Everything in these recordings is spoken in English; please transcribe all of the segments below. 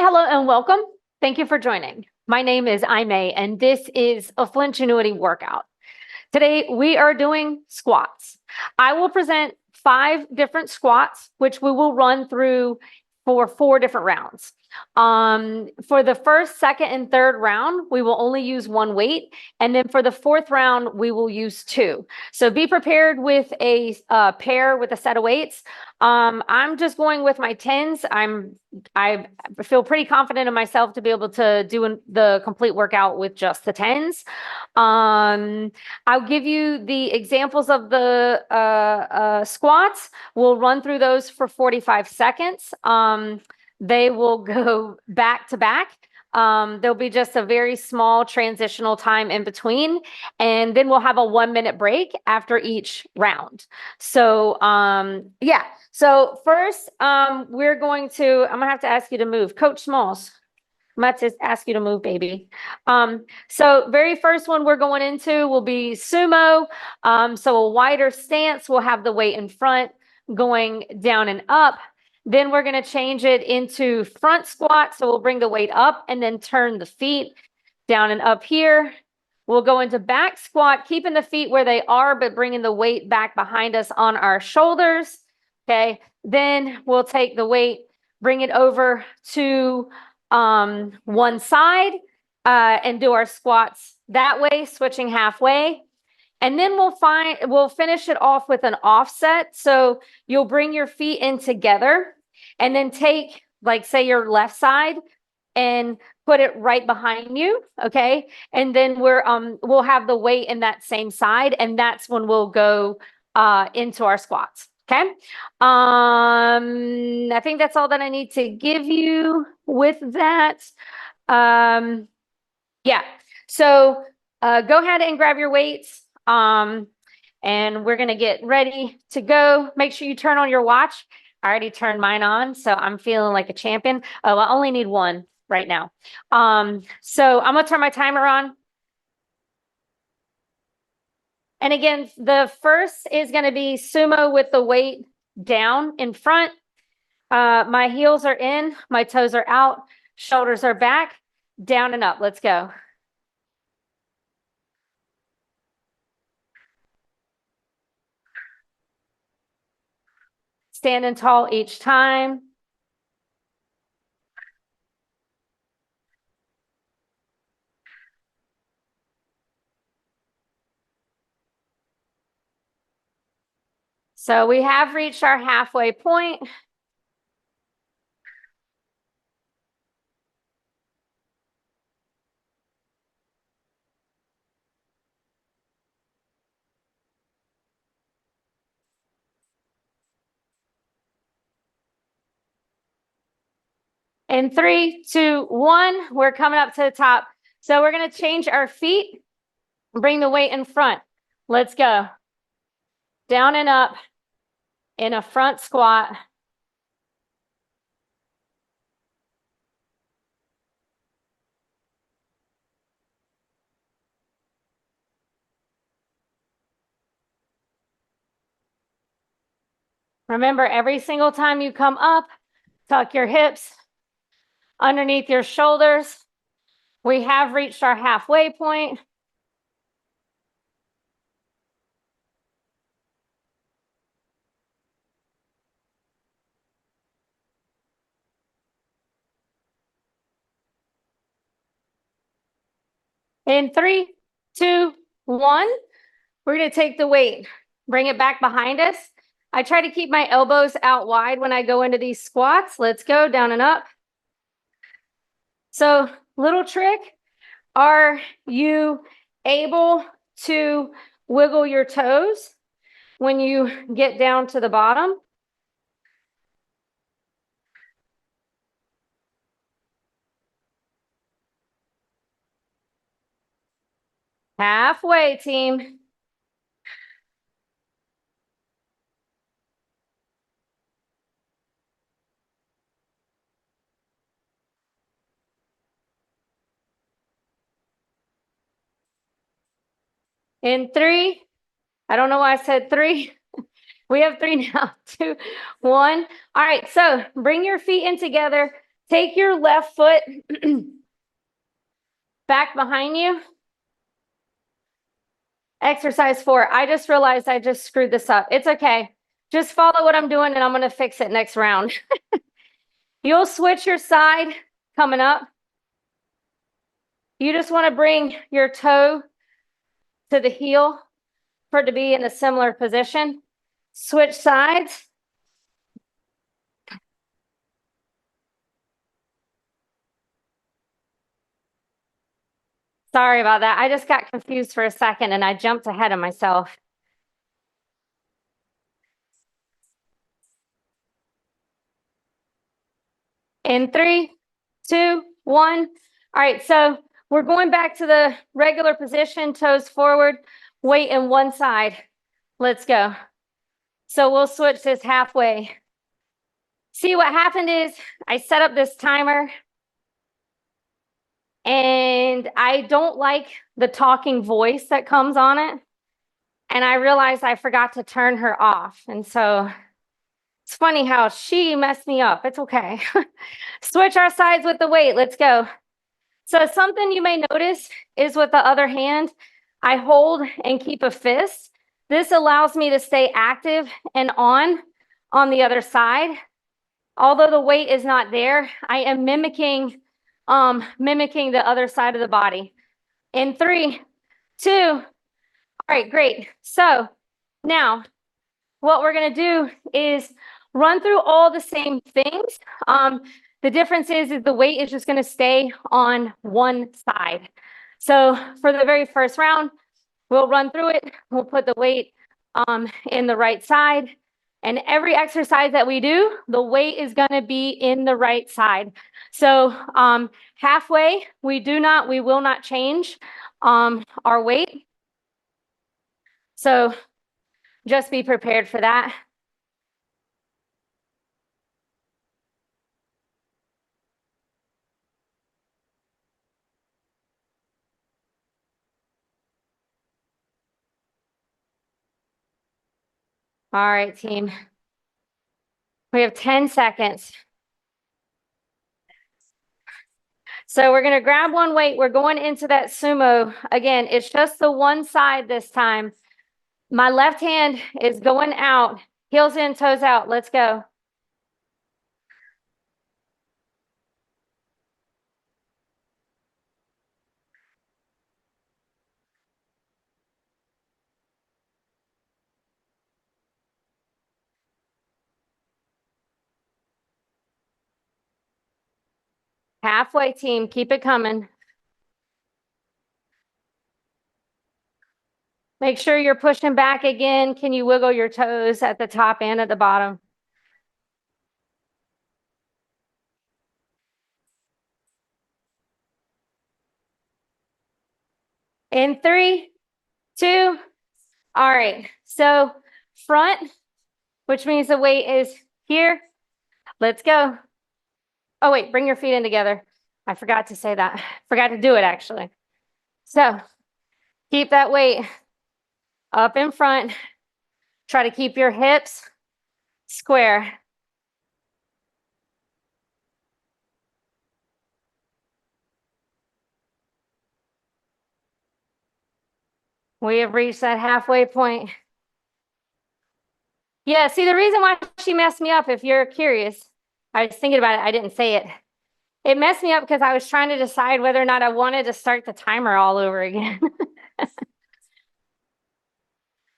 hello, and welcome. Thank you for joining. My name is Aimee, and this is a Flinchnuity workout. Today, we are doing squats. I will present 5 different squats, which we will run through for 4 different rounds. For the first, second, and third round, we will only use 1 weight. And then for the 4th round, we will use 2. So be prepared with a pair with a set of weights. I'm just going with my 10s. I feel pretty confident in myself to be able to do the complete workout with just the 10s. I'll give you the examples of the squats. We'll run through those for 45 seconds. They will go back to back. There'll be just a very small transitional time in between, and then we'll have a 1-minute break after each round. So, yeah. So first, I'm gonna have to ask you to move. Coach Smalls, I'm about to ask you to move, baby. So very first one we're going into will be sumo. So a wider stance, we'll have the weight in front going down and up. Then we're going to change it into front squat. So we'll bring the weight up and then turn the feet down and up here. We'll go into back squat, keeping the feet where they are, but bringing the weight back behind us on our shoulders. Okay. Then we'll take the weight, bring it over to one side and do our squats that way, switching halfway. And then we'll finish it off with an offset. So you'll bring your feet in together and then take, like, say, your left side and put it right behind you. Okay. And then we'll have the weight in that same side. And that's when we'll go into our squats. Okay. I think that's all that I need to give you with that. Yeah. So go ahead and grab your weights. And we're going to get ready to go. Make sure you turn on your watch. I already turned mine on, so I'm feeling like a champion. Oh, I only need 1 right now. So I'm going to turn my timer on. And again, the first is going to be sumo with the weight down in front. My heels are in, my toes are out, shoulders are back, down and up. Let's go. Standing tall each time. So we have reached our halfway point. In 3, 2, 1, we're coming up to the top. So we're going to change our feet, bring the weight in front. Let's go. Down and up in a front squat. Remember, every single time you come up, tuck your hips underneath your shoulders. We have reached our halfway point. In 3, 2, 1, we're going to take the weight, bring it back behind us. I try to keep my elbows out wide when I go into these squats. Let's go down and up. So, little trick, are you able to wiggle your toes when you get down to the bottom? Halfway, team. In 3, I don't know why I said 3. We have 3 now. 2, 1. All right, so bring your feet in together. Take your left foot back behind you. Exercise 4. I just realized I just screwed this up. It's okay. Just follow what I'm doing and I'm going to fix it next round. You'll switch your side coming up. You just want to bring your toe to the heel for it to be in a similar position. Switch sides. Sorry about that. I just got confused for a second and I jumped ahead of myself. In 3, 2, 1. All right, so we're going back to the regular position, toes forward, weight in one side. Let's go. So we'll switch this halfway. See, what happened is I set up this timer and I don't like the talking voice that comes on it. And I realized I forgot to turn her off. And so it's funny how she messed me up. It's okay. Switch our sides with the weight. Let's go. So something you may notice is with the other hand, I hold and keep a fist. This allows me to stay active and on the other side. Although the weight is not there, I am mimicking the other side of the body. In 3, 2, all right, great. So now what we're going to do is run through all the same things. The difference is the weight is just going to stay on one side. So for the very first round, we'll run through it. We'll put the weight in the right side. And every exercise that we do, the weight is going to be in the right side. So halfway, we will not change our weight. So just be prepared for that. All right, team. We have 10 seconds. So we're going to grab one weight. We're going into that sumo. Again, it's just the one side this time. My left hand is going out. Heels in, toes out. Let's go. Halfway, team. Keep it coming. Make sure you're pushing back again. Can you wiggle your toes at the top and at the bottom? In 3, 2. All right. So front, which means the weight is here. Let's go. Oh, wait, bring your feet in together. I forgot to say that. Forgot to do it, actually. So keep that weight up in front. Try to keep your hips square. We have reached that halfway point. Yeah, see, the reason why she messed me up, if you're curious, I was thinking about it, I didn't say it. It messed me up because I was trying to decide whether or not I wanted to start the timer all over again.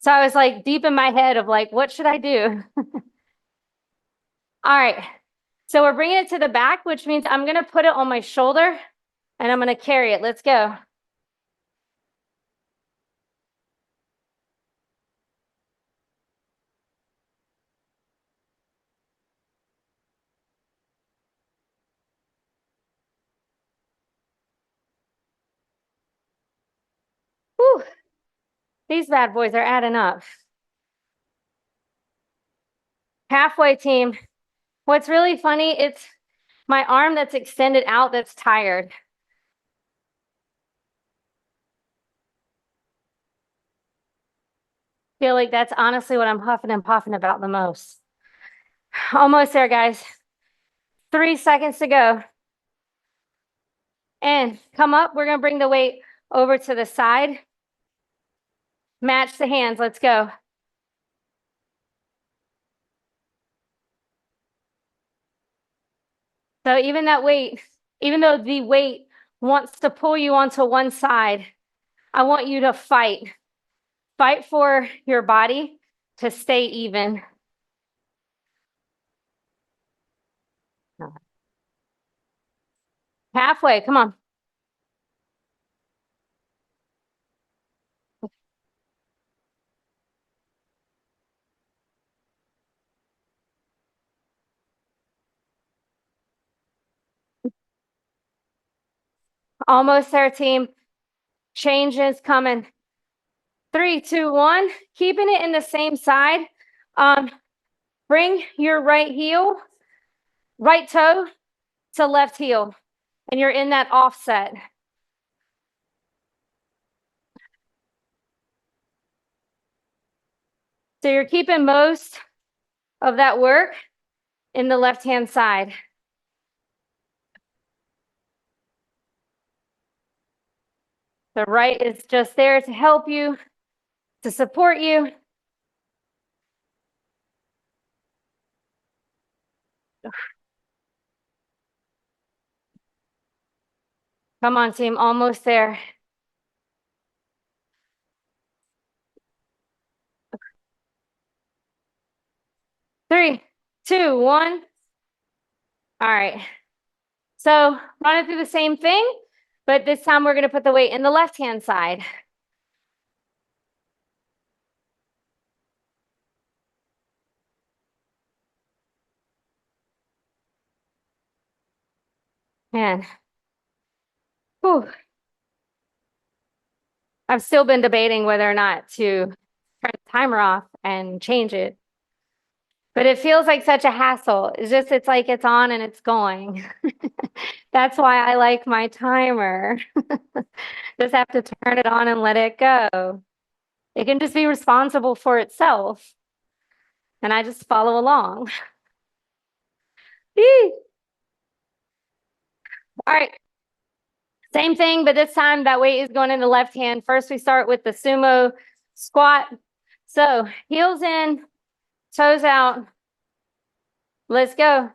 So I was like deep in my head of like, what should I do? All right. So we're bringing it to the back, which means I'm going to put it on my shoulder and I'm going to carry it. Let's go. Whew. These bad boys are adding up. Halfway, team. What's really funny, it's my arm that's extended out that's tired. Feel like that's honestly what I'm huffing and puffing about the most. Almost there, guys. 3 seconds to go. And come up. We're going to bring the weight over to the side. Match the hands. Let's go. So even that weight, even though the weight wants to pull you onto one side, I want you to fight. Fight for your body to stay even. Halfway, come on. Almost there, team. Change is coming. 3, 2, 1. Keeping it in the same side. Bring your right toe to left heel, and you're in that offset. So you're keeping most of that work in the left-hand side. The right is just there to help you, to support you. Come on, team, almost there. Three, two, one. All right. So run it through the same thing, but this time we're going to put the weight in the left-hand side. Man. Whew. I've still been debating whether or not to turn the timer off and change it. But it feels like such a hassle. It's like it's on and it's going. That's why I like my timer. Just have to turn it on and let it go. It can just be responsible for itself. And I just follow along. All right. Same thing, but this time that weight is going in the left hand. First, we start with the sumo squat. So heels in, toes out. Let's go.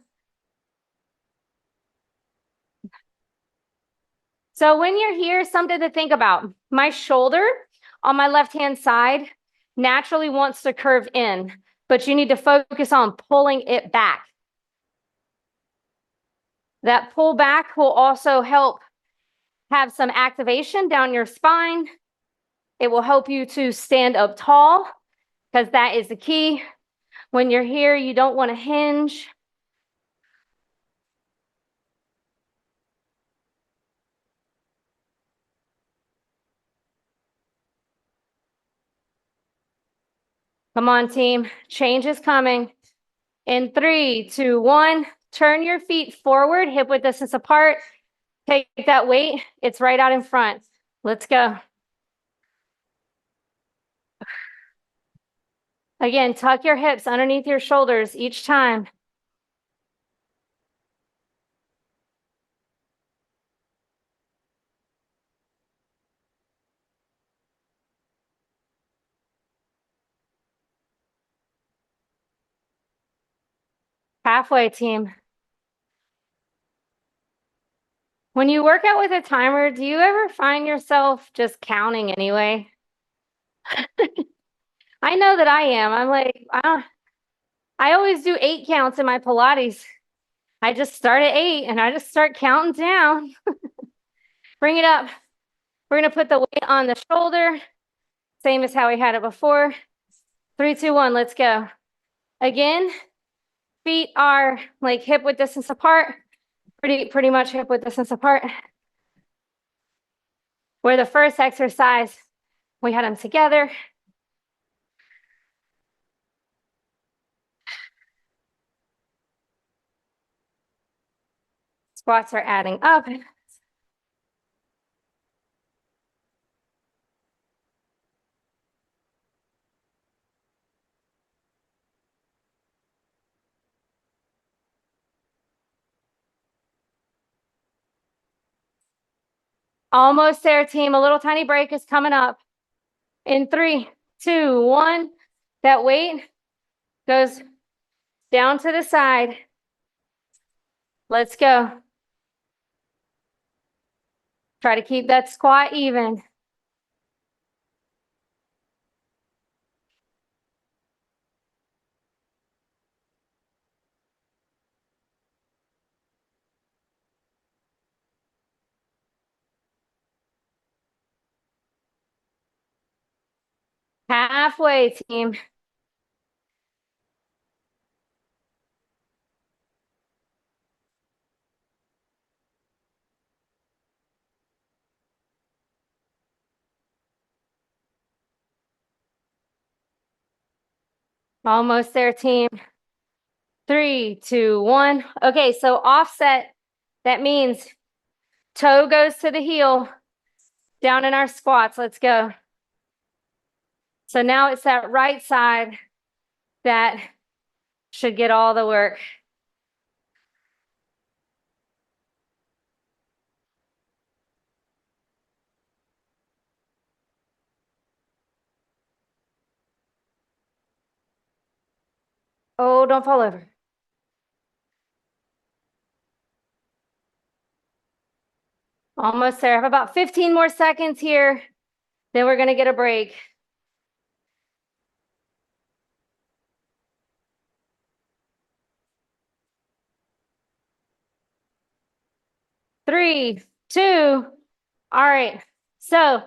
So when you're here, something to think about. My shoulder on my left-hand side naturally wants to curve in, but you need to focus on pulling it back. That pull back will also help have some activation down your spine. It will help you to stand up tall because that is the key. When you're here, you don't want to hinge. Come on, team. Change is coming. In 3, 2, 1, turn your feet forward, hip width distance apart. Take that weight. It's right out in front. Let's go. Again, tuck your hips underneath your shoulders each time. Halfway, team. When you work out with a timer, do you ever find yourself just counting anyway? I know that I am. I'm like, I always do 8 counts in my Pilates. I just start at 8 and I just start counting down. Bring it up. We're going to put the weight on the shoulder, same as how we had it before. 3, 2, 1, let's go. Again, feet are like hip width distance apart, pretty much hip width distance apart. Where the first exercise, we had them together. Squats are adding up. Almost there, team. A little tiny break is coming up. In 3, 2, 1. That weight goes down to the side. Let's go. Try to keep that squat even. Halfway, team. Almost there, team. 3, 2, 1. Okay, so offset, that means toe goes to the heel down in our squats. Let's go. So now it's that right side that should get all the work. Oh, don't fall over. Almost there. I have about 15 more seconds here. Then we're going to get a break. Three, two. All right. So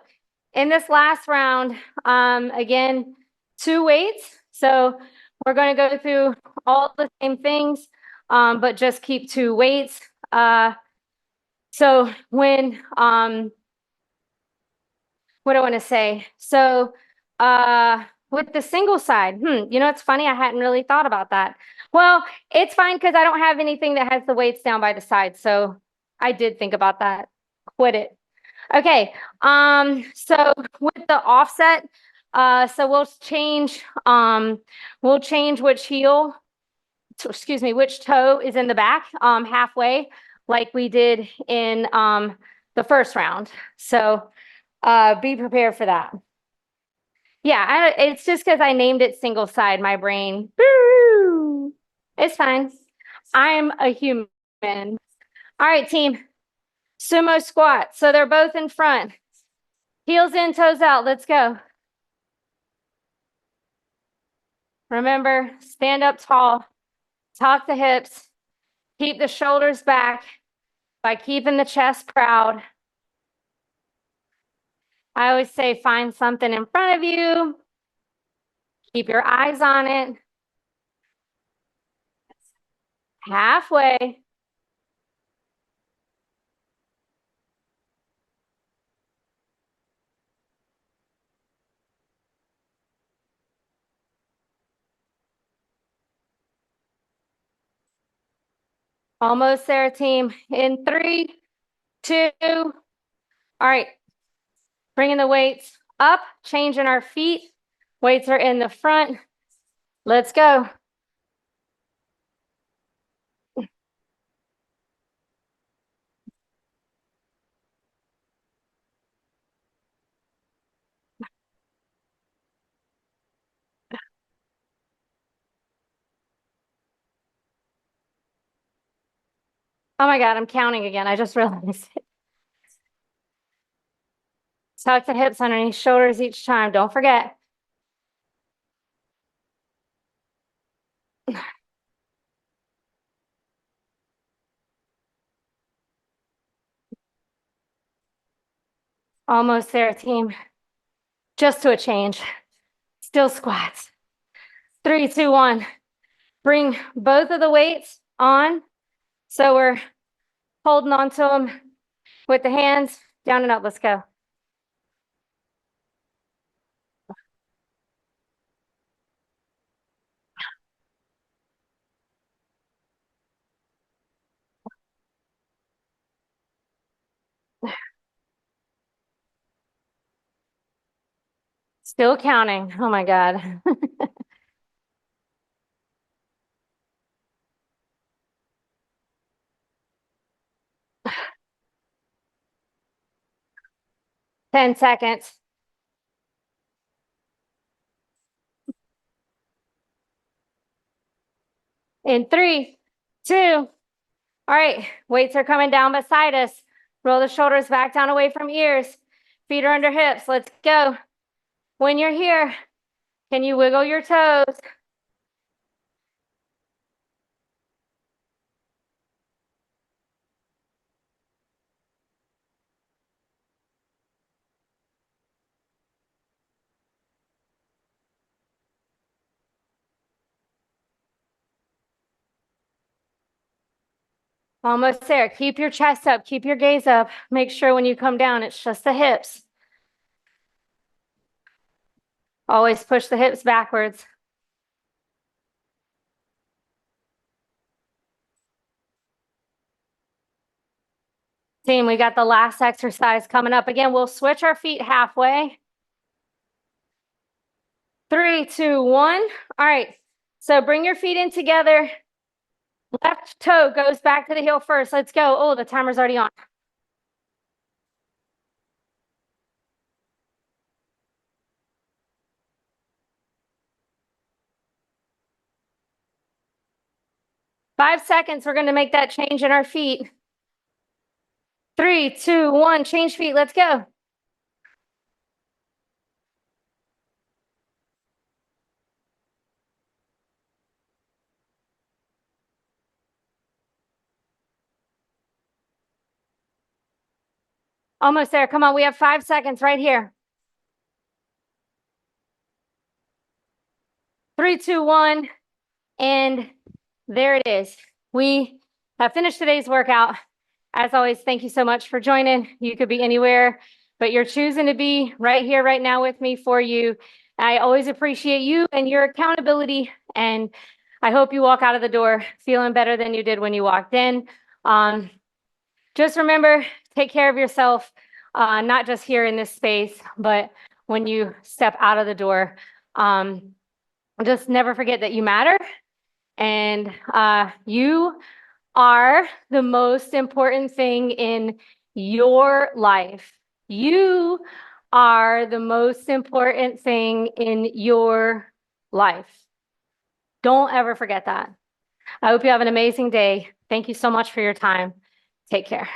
in this last round, again, 2 weights. So we're going to go through all the same things, but just keep 2 weights. So when, what do I want to say? So, with the single side, it's funny. I hadn't really thought about that. Well, it's fine because I don't have anything that has the weights down by the side. So I did think about that. Quit it. Okay. So with the offset, so we'll change which heel, which toe is in the back, halfway, like we did in the first round. So be prepared for that. Yeah, it's just because I named it single side, my brain. Boo! It's fine. I'm a human. All right, team. Sumo squat. So they're both in front. Heels in, toes out. Let's go. Remember, stand up tall. Tuck the hips. Keep the shoulders back by keeping the chest proud. I always say find something in front of you. Keep your eyes on it. Halfway. Almost there, team. In 3, 2. All right. Bringing the weights up, changing our feet. Weights are in the front. Let's go. Oh my God, I'm counting again. I just realized it. Tuck the hips underneath shoulders each time. Don't forget. Almost there, team. Just to a change. Still squats. 3, 2, 1. Bring both of the weights on. So we're holding on to them with the hands down and up. Let's go. Still counting. Oh my God. 10 seconds. In 3, 2. All right, weights are coming down beside us. Roll the shoulders back down away from ears. Feet are under hips. Let's go. When you're here, can you wiggle your toes? Almost there. Keep your chest up. Keep your gaze up. Make sure when you come down, it's just the hips. Always push the hips backwards. Team, we got the last exercise coming up. Again, we'll switch our feet halfway. 3, 2, 1. All right. So bring your feet in together. Left toe goes back to the heel first. Let's go. Oh, the timer's already on. Five seconds. We're going to make that change in our feet. 3, 2, 1. Change feet. Let's go. Almost there. Come on. We have 5 seconds right here. 3, 2, 1. And there it is. We have finished today's workout. As always, thank you so much for joining. You could be anywhere, but you're choosing to be right here, right now with me for you. I always appreciate you and your accountability. And I hope you walk out of the door feeling better than you did when you walked in. Just remember, take care of yourself, not just here in this space, but when you step out of the door. Just never forget that you matter. And you are the most important thing in your life. You are the most important thing in your life. Don't ever forget that. I hope you have an amazing day. Thank you so much for your time. Take care.